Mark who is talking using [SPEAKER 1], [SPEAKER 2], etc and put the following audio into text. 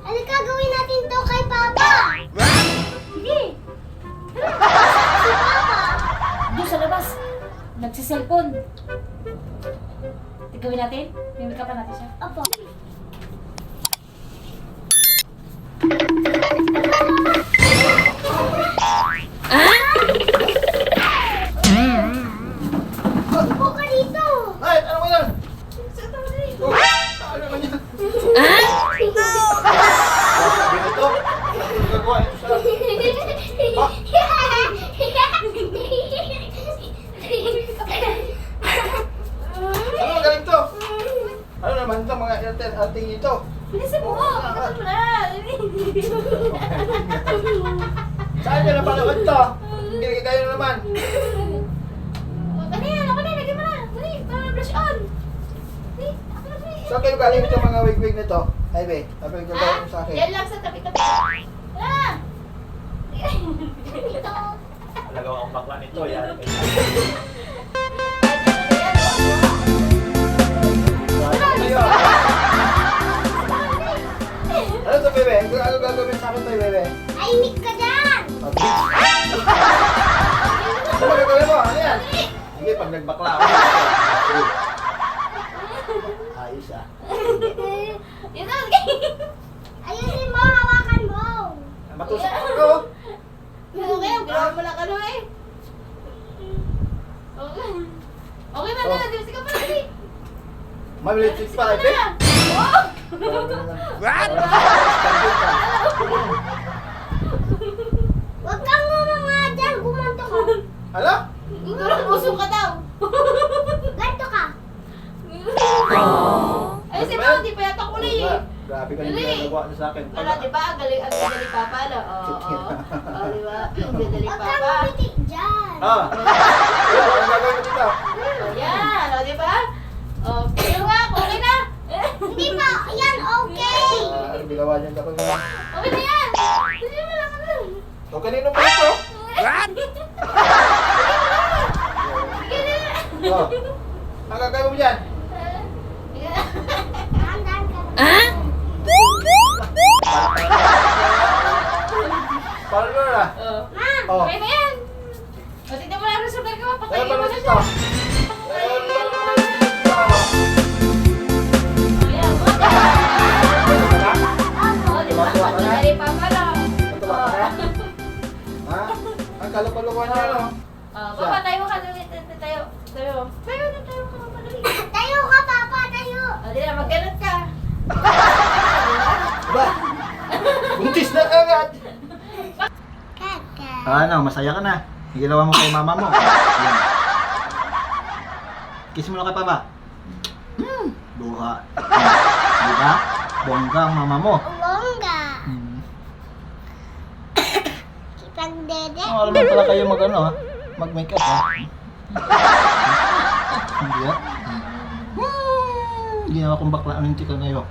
[SPEAKER 1] Halika, gawin natin to kay Papa.
[SPEAKER 2] Sige.
[SPEAKER 1] Si Papa.
[SPEAKER 2] Doon sa labas. Nagsiselfon. Gawin natin? May make upan natin siya.
[SPEAKER 1] Opo. Upo ka dito.
[SPEAKER 3] Ay, ano ba yan? Oh, ano naman yan? Ganito? Ano gagawa ito sa... Ano galing to? Ano naman ito mga ating ito?
[SPEAKER 2] Bilisan mo! Kapatid mo na!
[SPEAKER 3] Saan niya napalawad to? Hindi kayo naman.
[SPEAKER 2] Ano yan? Ako na! Lagyan mo na! Dali! Para brush on! Dali! Ako na! Dali!
[SPEAKER 3] Saan kayo galing ito mga wig-wig nito? Ay, be, sabi ko gagawin mo sa akin.
[SPEAKER 2] Yan lang sa tabi-tabi. Ah!
[SPEAKER 1] Ito.
[SPEAKER 4] Nagawa akong bakla nito. Yan.
[SPEAKER 3] Ano kayo? Ano to, bebe? Ano gagawin sa akin to, bebe?
[SPEAKER 1] Ay, Nick ka dyan.
[SPEAKER 3] Ano ba gagawin mo? Ano yan? Sige, pag nagbakla ako. Ayos ah.
[SPEAKER 2] Yun na!
[SPEAKER 1] Ayusin mo, hawakan mo.
[SPEAKER 3] Matusok ako.
[SPEAKER 2] Okay, gawin mo lang ano eh. Okay. Okay na na, di ka pa dali.
[SPEAKER 3] Mabilis pa, bebe.
[SPEAKER 2] Oh!
[SPEAKER 1] Huwag kang nga dyan, gumanto ka.
[SPEAKER 3] Hala?
[SPEAKER 2] Ikaw lang usok ka daw.
[SPEAKER 1] Ganto ka.
[SPEAKER 2] Ay, si Mao, di pa yata kulay eh.
[SPEAKER 3] Grabe ka yung
[SPEAKER 2] Dali.
[SPEAKER 3] ginagawa niyo sa akin.
[SPEAKER 2] Wala, di ba? Galing ang galing papa, no? Oo, oo. Oo, di ba? Ang galing
[SPEAKER 1] Huwag kang
[SPEAKER 2] papa.
[SPEAKER 1] umitik dyan.
[SPEAKER 3] Ah! Ano gagawin mo dito?
[SPEAKER 2] Yan, o, di ba? O, pero nga, okay na.
[SPEAKER 1] Hindi pa, yan okay.
[SPEAKER 3] Ano ginawa niyan ako?
[SPEAKER 2] Okay na yan. Hindi mo lang ano.
[SPEAKER 3] So, kanino ba ito?
[SPEAKER 2] Sige na.
[SPEAKER 3] Oh. Ang gagawin mo dyan?
[SPEAKER 1] Dahan-dahan ka.
[SPEAKER 3] Paano na?
[SPEAKER 2] Oh.
[SPEAKER 1] Ma'am.
[SPEAKER 3] Oh.
[SPEAKER 2] Okay na yan. O, tignan mo lang ang super ka,
[SPEAKER 3] Kaya
[SPEAKER 2] papatayin
[SPEAKER 3] pa
[SPEAKER 2] mo
[SPEAKER 3] naman
[SPEAKER 2] na
[SPEAKER 3] dito.
[SPEAKER 2] siya. O, yan. O, di ba?
[SPEAKER 3] Tuwa ka na?
[SPEAKER 2] Galing papa lang.
[SPEAKER 3] Tuwa ka na? Ha? Ang kalupulukan niya, no?
[SPEAKER 2] Papa, tayo ka. Tayo. Tayo. Tayo na, tayo ka. Madali.
[SPEAKER 1] Tayo ka, Papa, tayo.
[SPEAKER 2] O, di na, magganot ka.
[SPEAKER 3] Ba? Buntis na agad!
[SPEAKER 1] Kaka.
[SPEAKER 3] Ano, masaya ka na. Yung ginawa mo kay mama mo. Yan. Kiss mo lang kay papa. Duha. Di ba? Bongga ang mama mo.
[SPEAKER 1] Bongga.
[SPEAKER 3] Hmm.
[SPEAKER 1] Kitang dede.
[SPEAKER 3] Oh, alam mo pala kayo mag-ano ha? Mag-makeup ha? Hindi ha? Ginawa kong bakla ng chika ngayon.